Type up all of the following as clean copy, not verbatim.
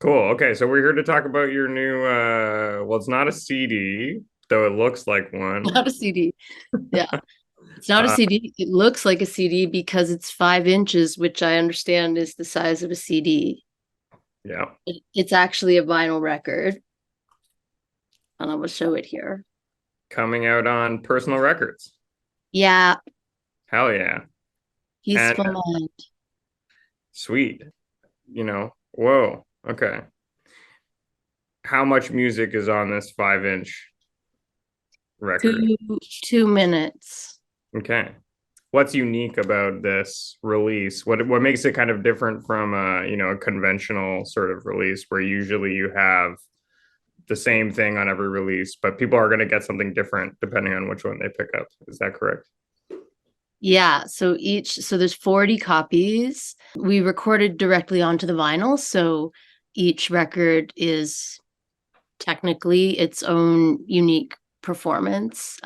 Cool. Okay, so we're here to talk about your new well, it's not a CD, though it looks like one. Not a CD. Yeah. It's not a Uh CD. It looks like a CD because it's 5 inches, which I understand is the size of a CD. yeah. It's actually a vinyl record, and I will show it here. Coming out on personal records. Yeah, Hell yeah. And Peaceful Mind. sweet. Whoa. Okay. How much music is on this 5 inch record? 2 minutes. Okay. What's unique about this release? What makes it kind of different from a conventional sort of release where usually you have the same thing on every release, but people are going to get something different depending on which one they pick up. Is that correct? Yeah, so there's 40 copies. We recorded directly onto the vinyl, so each record is technically its own unique performance.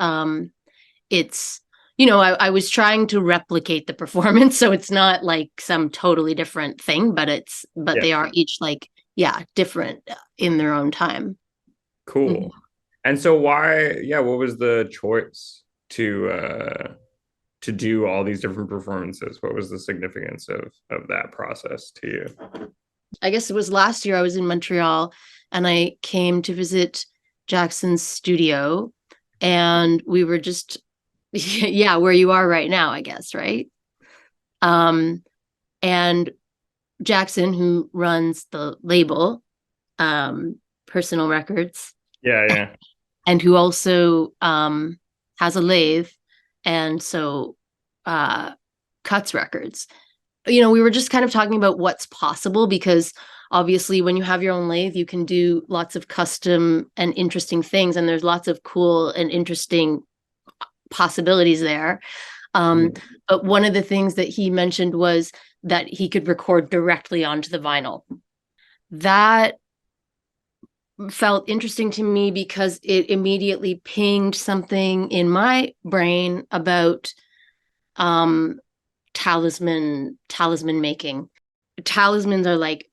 It's I was trying to replicate the performance, so it's not like some totally different thing, but Yeah. they are each like, yeah, different in their own time. Mhm. Cool. And so yeah, what was the choice to do all these different performances? What was the significance of that process to you? I guess it was last year I was in Montreal and I came to visit Jackson's studio, and we were just yeah, where you are right now, I guess, right? Um and Jackson, who runs the label, um, Personal Records, Yeah, yeah. and who also has a lathe, and so uh, cuts records. We were just kind of talking about what's possible because obviously, when you have your own lathe, you can do lots of custom and interesting things, and there's lots of cool and interesting possibilities there. Um, Mhm. but one of the things that he mentioned was that he could record directly onto the vinyl. That felt interesting to me because it immediately pinged something in my brain about um talisman making. Talismans are like,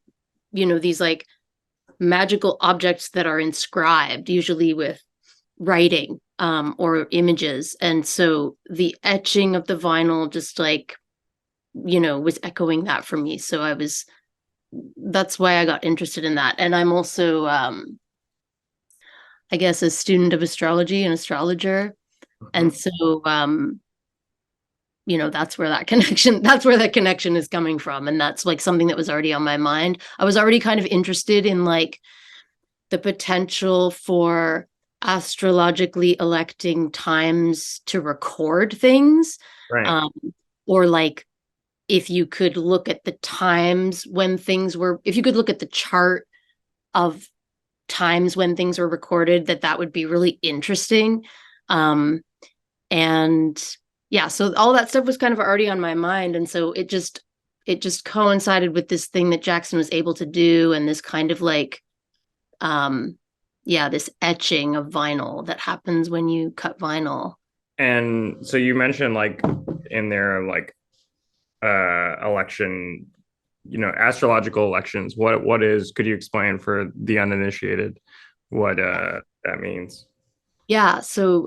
these like magical objects that are inscribed usually with writing or images, and so the etching of the vinyl just like was echoing that for me. So I was that's why I got interested in that. And I'm also I guess a student of astrology and astrologer. And Mhm. so that's where that connection is coming from. And that's like something that was already on my mind. I was already kind of interested in like the potential for astrologically electing times to record things. Right. Um, or like if you could look at the times when things were, if you could look at the chart of times when things were recorded, that would be really interesting. Um, and yeah, so all that stuff was kind of already on my mind, and so it just coincided with this thing that Jackson was able to do, and this kind of like yeah, this etching of vinyl that happens when you cut vinyl. And so you mentioned like in there like election, astrological elections. What is could you explain for the uninitiated what that means? Yeah, so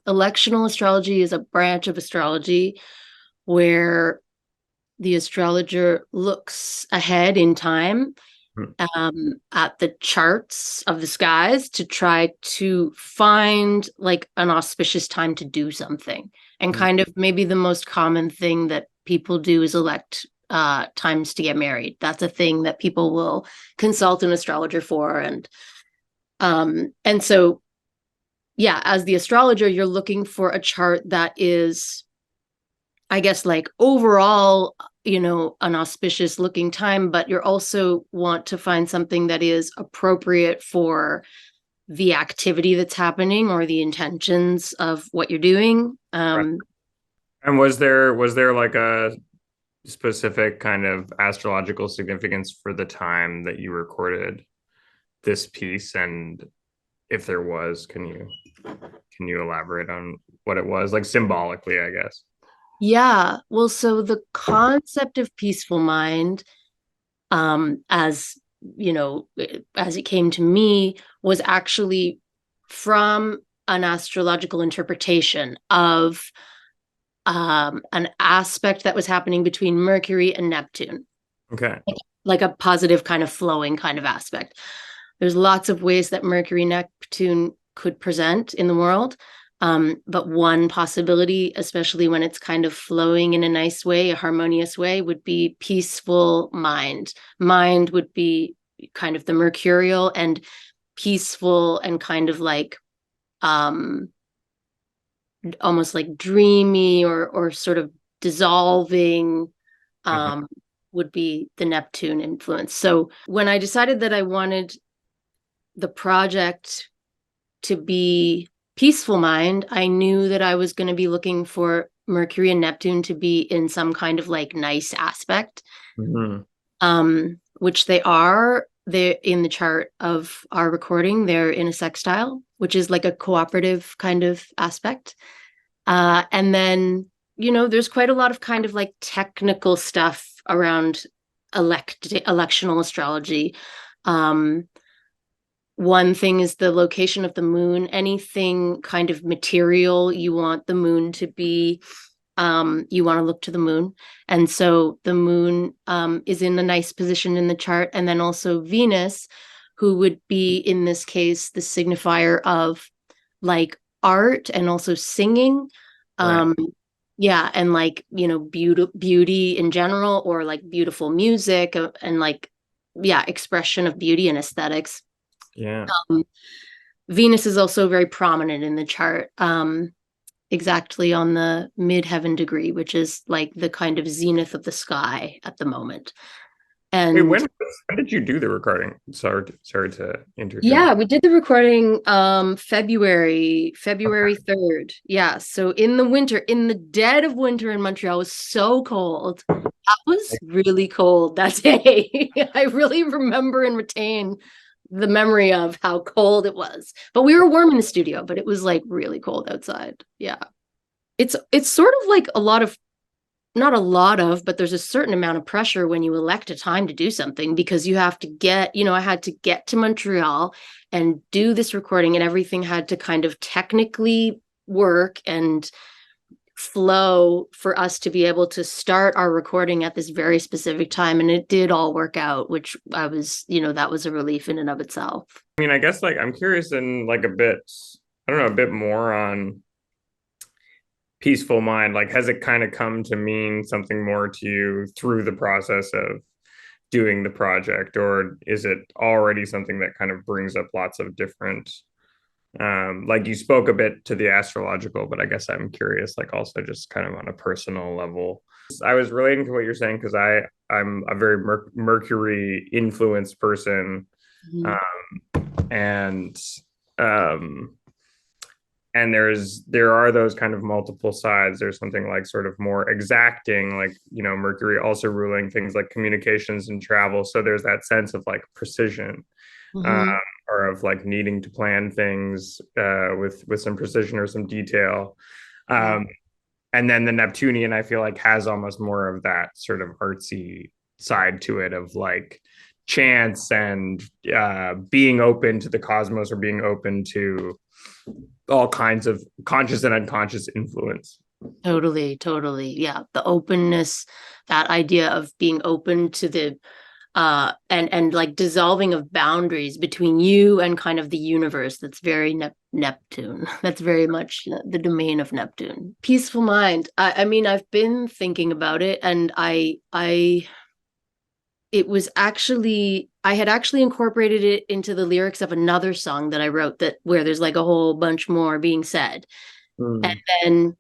electional astrology is a branch of astrology where the astrologer looks ahead in time Hmm. at the charts of the skies to try to find like an auspicious time to do something. And kind of maybe the most common thing that people do is elect times to get married. That's a thing that people will consult an astrologer for. And so yeah, as the astrologer, you're looking for a chart that is, I guess, like overall, an auspicious looking time, but you also want to find something that is appropriate for the activity that's happening or the intentions of what you're doing. Right. And was there like a specific kind of astrological significance for the time that you recorded this piece? And if there was, can you elaborate on what it was, like symbolically, I guess? Yeah. Well, so the concept of peaceful mind, as as it came to me, was actually from an astrological interpretation of an aspect that was happening between Mercury and Neptune, Okay. like a positive kind of flowing kind of aspect. There's lots of ways that Mercury Neptune could present in the world. But one possibility, especially when it's kind of flowing in a nice way, a harmonious way, would be peaceful mind. Mind would be kind of the mercurial, and peaceful and kind of like almost like dreamy or sort of dissolving, Mhm. um, would be the Neptune influence. So when I decided that I wanted the project to be peaceful mind, I knew that I was going to be looking for Mercury and Neptune to be in some kind of like nice aspect, Mhm. which they are. They're in the chart of our recording. They're in a sextile, which is like a cooperative kind of aspect. And then, there's quite a lot of kind of like technical stuff around electional astrology. Um, One thing is the location of the moon. Anything kind of material you want the moon to be, you want to look to the moon. And so the moon is in a nice position in the chart. And then also Venus, who would be in this case the signifier of like art and also singing. Right. Um, yeah, and like, beauty in general, or like beautiful music, and like, yeah, expression of beauty and aesthetics. Yeah. Um, Venus is also very prominent in the chart, exactly on the midheaven degree, which is like the kind of zenith of the sky at the moment. Wait, And when did you do the recording? Sorry to interject. yeah, we did the recording February 3rd. Yeah, so in the winter, in the dead of winter in Montreal, it was so cold. That was really cold that day. I really remember and retain the memory of how cold it was. But we were warm in the studio, but it was like really cold outside. Yeah. It's sort of like a lot of, not a lot of, but there's a certain amount of pressure when you elect a time to do something, because you have to get, I had to get to Montreal and do this recording, and everything had to kind of technically work and flow for us to be able to start our recording at this very specific time. And it did all work out, which I was, that was a relief in and of itself. I mean, I guess like I'm curious in like a bit, I don't know, a bit more on peaceful mind. Like, has it kind of come to mean something more to you through the process of doing the project, or is it already something that kind of brings up lots of different like you spoke a bit to the astrological, but I guess I'm curious, like also just kind of on a personal level. I was relating to what you're saying because I'm a very Mercury influenced person, Mhm. and um, and there are those kind of multiple sides. There's something like sort of more exacting, like Mercury also ruling things like communications and travel. So there's that sense of like precision, um, Mhm. or of like needing to plan things with some precision or some detail. Yeah. Um, and then the Neptunian, I feel like, has almost more of that sort of artsy side to it of like chance and being open to the cosmos, or being open to all kinds of conscious and unconscious influence. Totally, totally. Yeah. The openness, that idea of being open to the and like dissolving of boundaries between you and kind of the universe. That's very Neptune. That's very much the domain of Neptune. Peaceful mind. I mean, I've been thinking about it, and it was actually, I had actually incorporated it into the lyrics of another song that I wrote, that where there's like a whole bunch more being said. And Mm. then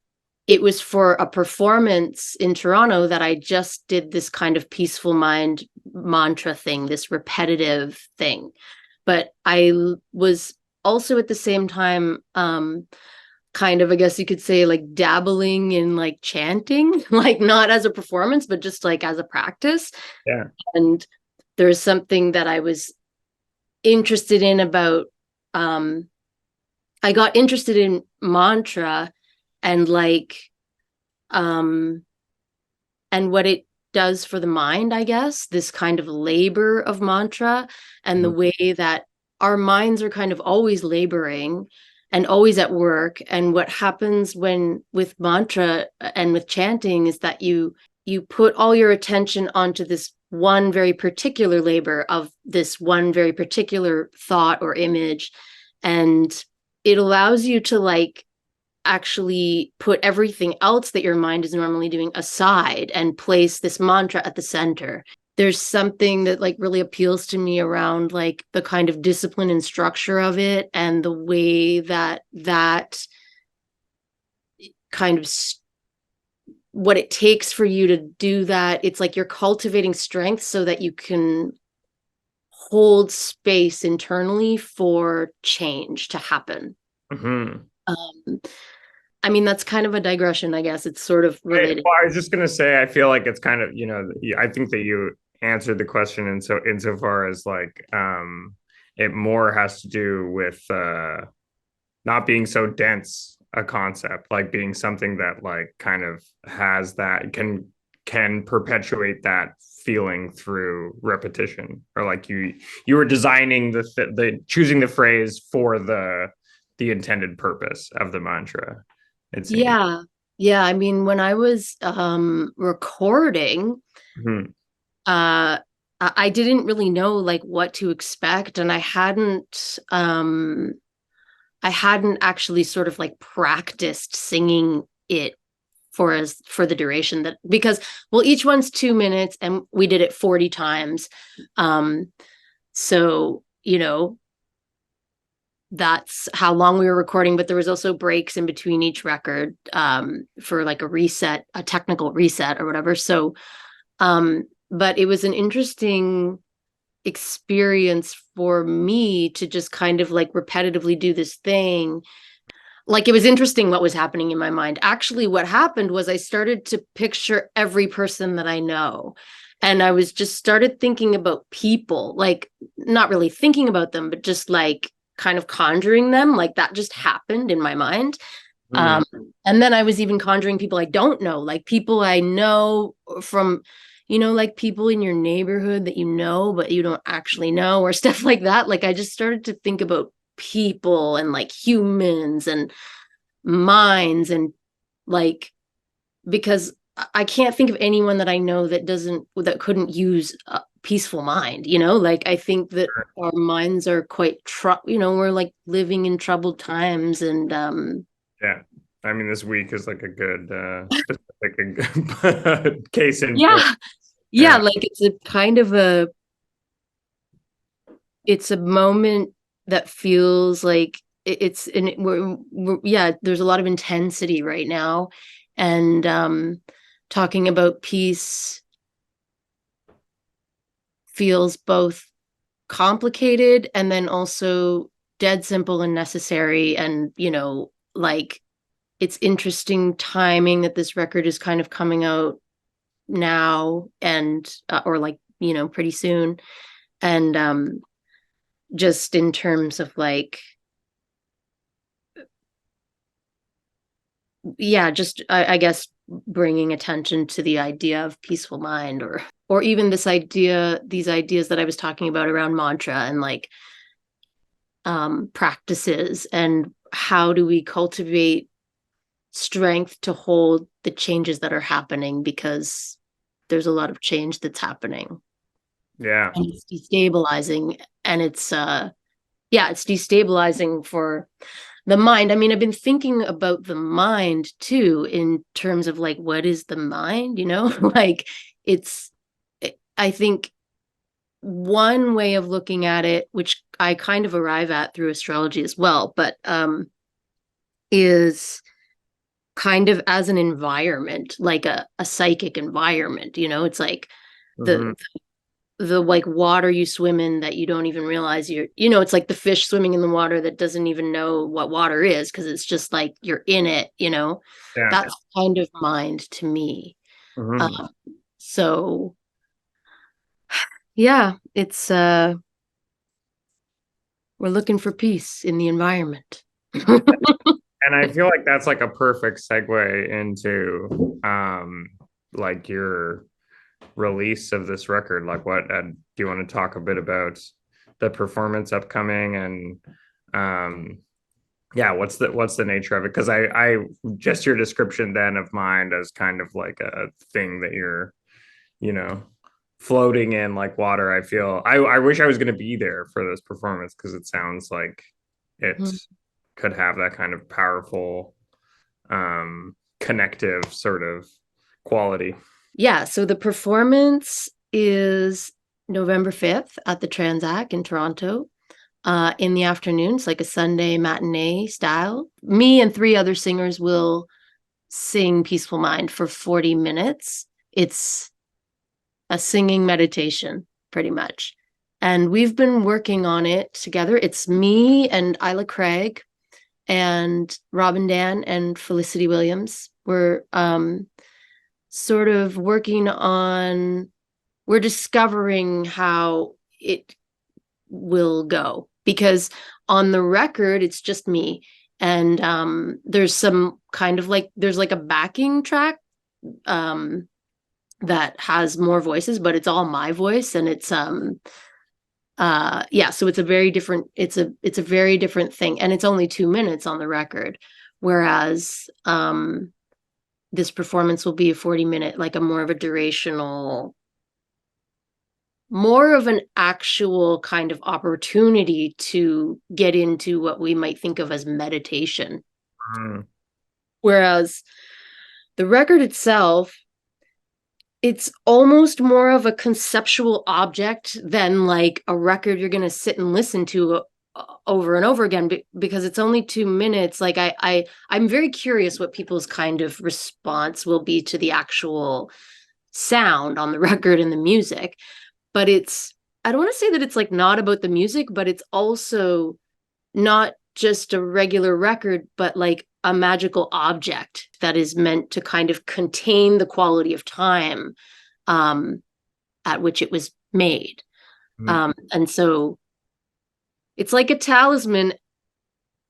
it was for a performance in Toronto that I just did this kind of peaceful mind mantra thing, this repetitive thing. But I was also at the same time, kind of, I guess you could say, like dabbling in like chanting, like not as a performance, but just like as a practice. Yeah. And there's something that I was interested in about, um, I got interested in mantra, and like, um, and what it does for the mind, I guess, this kind of labor of mantra, and the Mhm. way that our minds are kind of always laboring and always at work. And what happens when with mantra and with chanting is that you put all your attention onto this one very particular labor of this one very particular thought or image, and it allows you to like actually put everything else that your mind is normally doing aside and place this mantra at the center. There's something that like really appeals to me around like the kind of discipline and structure of it, and the way that kind of what it takes for you to do that. It's like you're cultivating strength so that you can hold space internally for change to happen. Mhm. um, I mean, that's kind of a digression, I guess. It's sort of related. I was just gonna say, I feel like it's kind of, I think that you answered the question insofar as like, it more has to do with not being so dense a concept, like being something that like kind of has that can perpetuate that feeling through repetition, or like you were designing the choosing the phrase for the intended purpose of the mantra, it seems. Yeah. Yeah. I mean, when I was recording, Mhm. uh I didn't really know like what to expect, and I hadn't actually sort of like practiced singing it for the duration that, because well, each one's 2 minutes and we did it 40 times. So, that's how long we were recording, but there was also breaks in between each record, for like a reset, a technical reset or whatever. So but it was an interesting experience for me to just kind of like repetitively do this thing. Like, it was interesting what was happening in my mind. Actually, what happened was I started to picture every person that I know. And I was just started thinking about people, like not really thinking about them, but just like kind of conjuring them. Like that just happened in my mind. Mhm. Um, and then I was even conjuring people I don't know, like people I know from, like people in your neighborhood that you know, but you don't actually know, or stuff like that. Like I just started to think about people and like humans and minds, and like, because I can't think of anyone that I know that couldn't use a peaceful mind, like I think that our minds are quite we're like living in troubled times, and Yeah. I mean, this week is like a good specific case in point. yeah, yeah, Yeah. like it's a kind of it's a moment that feels like it's and yeah, there's a lot of intensity right now, and talking about peace feels both complicated and then also dead simple and necessary. And like, it's interesting timing that this record is kind of coming out now, and or like, pretty soon. And just in terms of like, yeah, just I guess bringing attention to the idea of peaceful mind, or even these ideas that I was talking about around mantra and like practices, and how do we cultivate strength to hold the changes that are happening, because there's a lot of change that's happening, Yeah. and it's destabilizing, and it's yeah, it's destabilizing for the mind. I mean, I've been thinking about the mind too in terms of like, what is the mind, like it's I think one way of looking at it, which I kind of arrive at through astrology as well, but is kind of as an environment, like a psychic environment. It's like Hmm. the the like water you swim in that you don't even realize it's like the fish swimming in the water that doesn't even know what water is, because it's just like you're in it. Yeah. That's kind of mind to me. Hmm. um, so yeah, it's we're looking for peace in the environment. And I feel like that's like a perfect segue into like your release of this record? Like, what do you want to talk a bit about the performance upcoming and yeah, what's the nature of it? Because I just your description then of mind as kind of like a thing that you're, you know, floating in like water. I feel I wish I was going to be there for this performance because it sounds like it Mhm. could have that kind of powerful connective sort of quality. Yeah, so the performance is November 5th at the Transac in Toronto. In the afternoons, like a Sunday matinee style. Me and three other singers will sing Peaceful Mind for 40 minutes. It's a singing meditation, pretty much. And we've been working on it together. It's me and Isla Craig and Robin Dan and Felicity Williams. We're sort of working on, we're discovering how it will go because on the record it's just me and there's some kind of like there's like a backing track um that has more voices but it's all my voice and it's yeah, so it's a very different it's a very different thing and it's only 2 minutes on the record, whereas this performance will be a 40-minute, like a more of a durational, more of an actual kind of opportunity to get into what we might think of as meditation. Mm, Whereas the record itself, it's almost more of a conceptual object than like a record you're going to sit and listen to over and over again because it's only 2 minutes. Like I'm very curious what people's kind of response will be to the actual sound on the record and the music, but it's, I don't want to say that it's like not about the music, but it's also not just a regular record, but like a magical object that is meant to kind of contain the quality of time um, at which it was made. mm, And so it's like a talisman,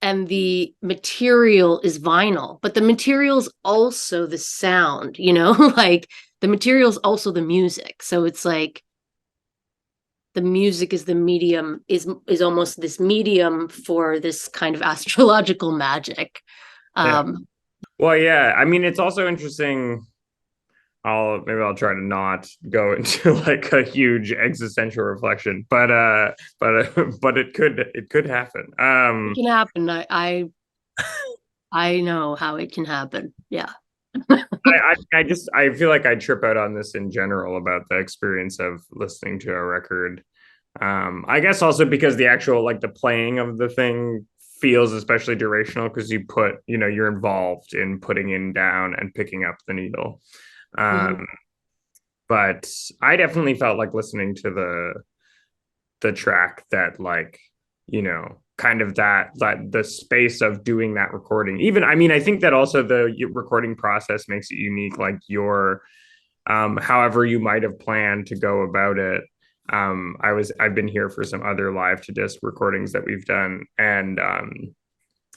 and the material is vinyl, but the material's also the sound, you know, like the material's also the music. So it's like the music is the medium, is almost this medium for this kind of astrological magic. yeah. um Well, yeah. I mean, it's also interesting. I'll try to not go into like a huge existential reflection, but it could happen. it can happen. I know how it can happen. Yeah. I just I feel like I trip out on this in general about the experience of listening to a record. I guess also because the actual like the playing of the thing feels especially durational because you put, you know, you're involved in putting in down and picking up the needle. Mhm. Um, but I definitely felt like listening to the track that like, you know, kind of that the space of doing that recording. Even I mean, I think that also the recording process makes it unique. Like your however you might have planned to go about it. I've been here for some other live to disc recordings that we've done, and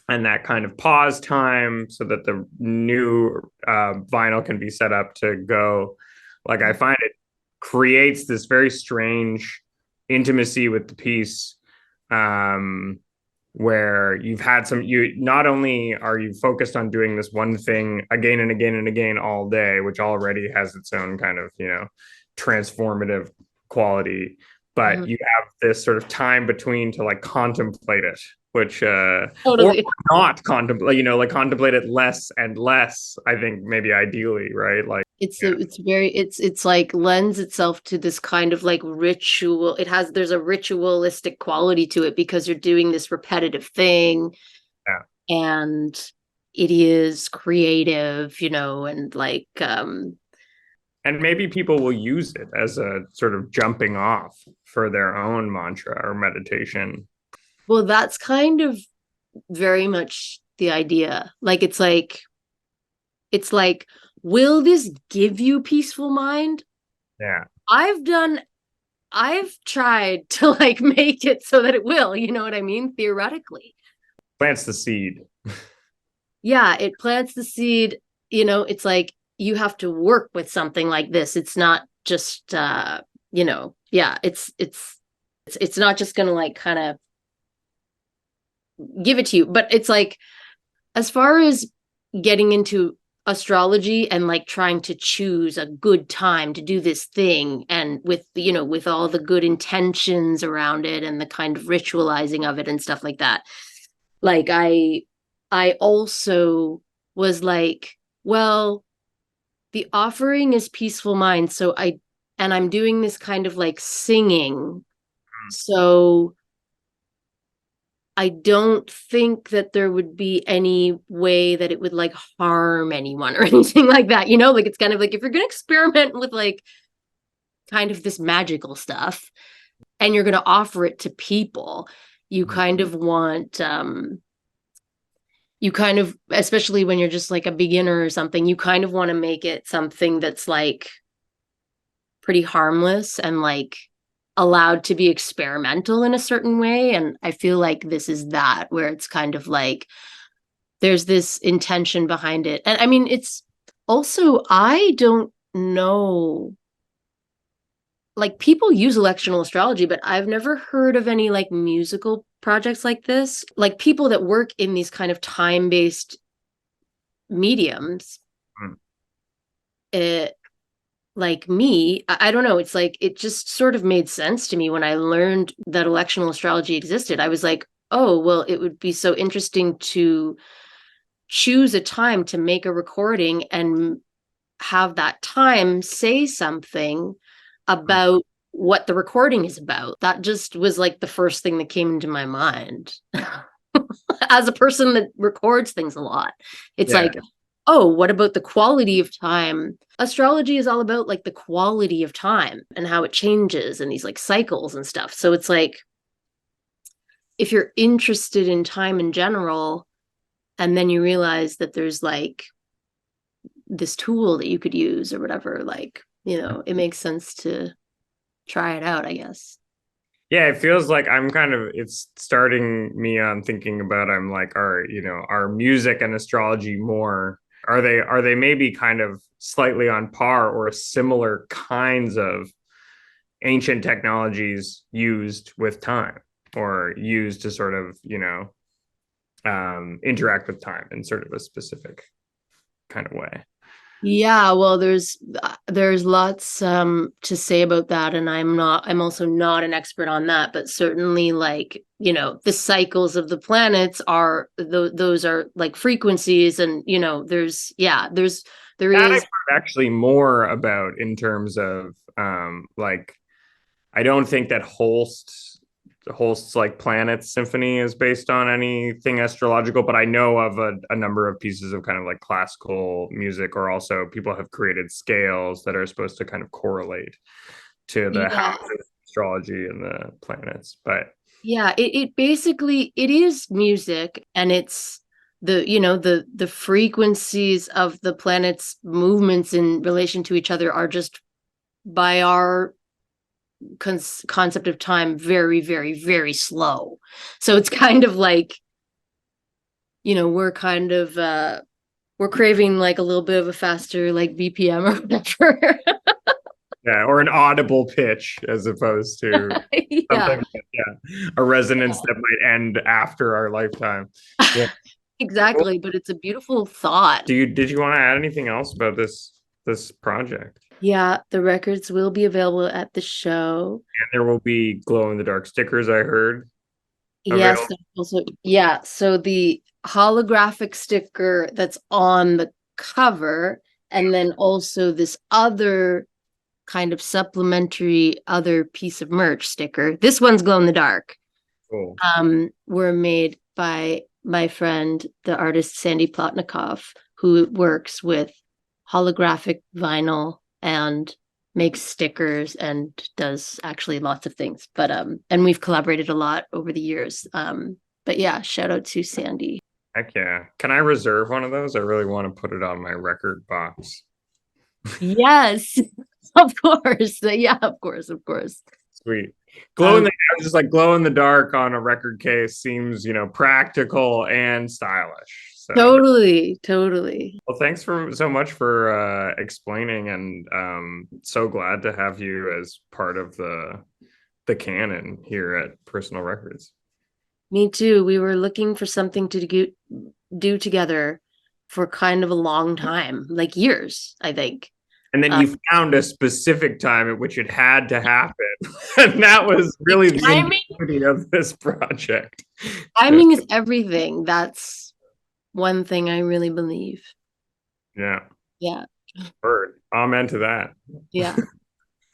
that kind of pause time so that the new vinyl can be set up to go. Like I find it creates this very strange intimacy with the piece, um, where you've had some. You not only are you focused on doing this one thing again and again and again all day, which already has its own kind of, you know, transformative quality, but Mhm. you have this sort of time between to like contemplate it, which or Totally. not contemplate, you know, like contemplate it less and less, I think maybe ideally, right? Like It's yeah, a, it's very, it's like lends itself to this kind of like ritual. It has, there's a ritualistic quality to it because you're doing this repetitive thing yeah. and it is creative, you know, and like And maybe people will use it as a sort of jumping off for their own mantra or meditation. well, that's kind of very much the idea. Like it's like, will this give you peaceful mind? Yeah, I've done, I've tried to like make it so that it will, you know what I mean? Theoretically. plants the seed. Yeah, it plants the seed, you know, it's like you have to work with something like this. It's not just yeah, it's not just gonna like kind of give it to you, but it's like, as far as getting into astrology and like trying to choose a good time to do this thing, and with with all the good intentions around it and the kind of ritualizing of it and stuff like that, like I also was like, well, the offering is peaceful mind, so I'm doing this kind of like singing, so I don't think that there would be any way that it would like harm anyone or anything like that. Like it's kind of like, if you're going to experiment with like kind of this magical stuff and you're going to offer it to people, you kind of want, you kind of, especially when you're just like a beginner or something, you kind of want to make it something that's like pretty harmless and like allowed to be experimental in a certain way. And I feel like this is that, where it's kind of like there's this intention behind it. And I mean, it's also, I don't know, like people use electional astrology, but I've never heard of any like musical projects like this, like people that work in these kind of time-based mediums. Mm. It, like me, I don't know, it's like it just sort of made sense to me when I learned that electional astrology existed. I was like, oh, well, it would be so interesting to choose a time to make a recording and have that time say something about what the recording is about. That just was like the first thing that came into my mind. As a person that records things a lot, it's Yeah. like, oh, what about the quality of time? Astrology is all about like the quality of time and how it changes and these like cycles and stuff. So it's like, if you're interested in time in general, and then you realize that there's like this tool that you could use or whatever, like, it makes sense to try it out, I guess. Yeah, it feels like it's starting me on thinking about, I'm like, are music and astrology more, are they maybe kind of slightly on par or similar kinds of ancient technologies used with time, or used to sort of, interact with time in sort of a specific kind of way. Yeah, well, there's lots to say about that, and I'm also not an expert on that, but certainly like, the cycles of the planets are those are like frequencies, and there That I've is. heard actually more about, in terms of like, I don't think that Holst's like Planet Symphony is based on anything astrological, but I know of a number of pieces of kind of like classical music, or also people have created scales that are supposed to kind of correlate to the Yeah, houses of astrology and the planets. But yeah, it basically, it is music, and it's the frequencies of the planets' movements in relation to each other are just, by our concept of time, very, very, very slow. So it's kind of like, we're kind of we're craving like a little bit of a faster like BPM or whatever. yeah, or an audible pitch as opposed to Yeah, something that, yeah, a resonance that might end after our lifetime. Yeah. Cool. exactly. But it's a beautiful thought. Did you want to add anything else about this project? Yeah, the records will be available at the show. And there will be glow in the dark stickers, I heard, Yes, available. there's also, yeah. So the holographic sticker that's on the cover, and then also this other kind of supplementary other piece of merch sticker. This one's glow in the dark. Cool. Were made by my friend, the artist Sandy Plotnikov, who works with holographic vinyl and makes stickers and does actually lots of things. But and we've collaborated a lot over the years. But yeah, shout out to Sandy. Heck yeah. Can I reserve one of those? I really want to put it on my record box. Yes, of course. Yeah, of course, of course. Sweet. Um, Just like glow in the dark on a record case seems, practical and stylish. So, Totally, totally. well, thanks for so much for explaining, and so glad to have you as part of the canon here at Personal Records. Me too. We were looking for something to do together for kind of a long time, like years, I think. And then Uh, you found a specific time at which it had to happen. And that was really the timing, ingenuity of this project. timing is everything. That's one thing I really believe. Yeah, Yeah, word. Amen to that. yeah.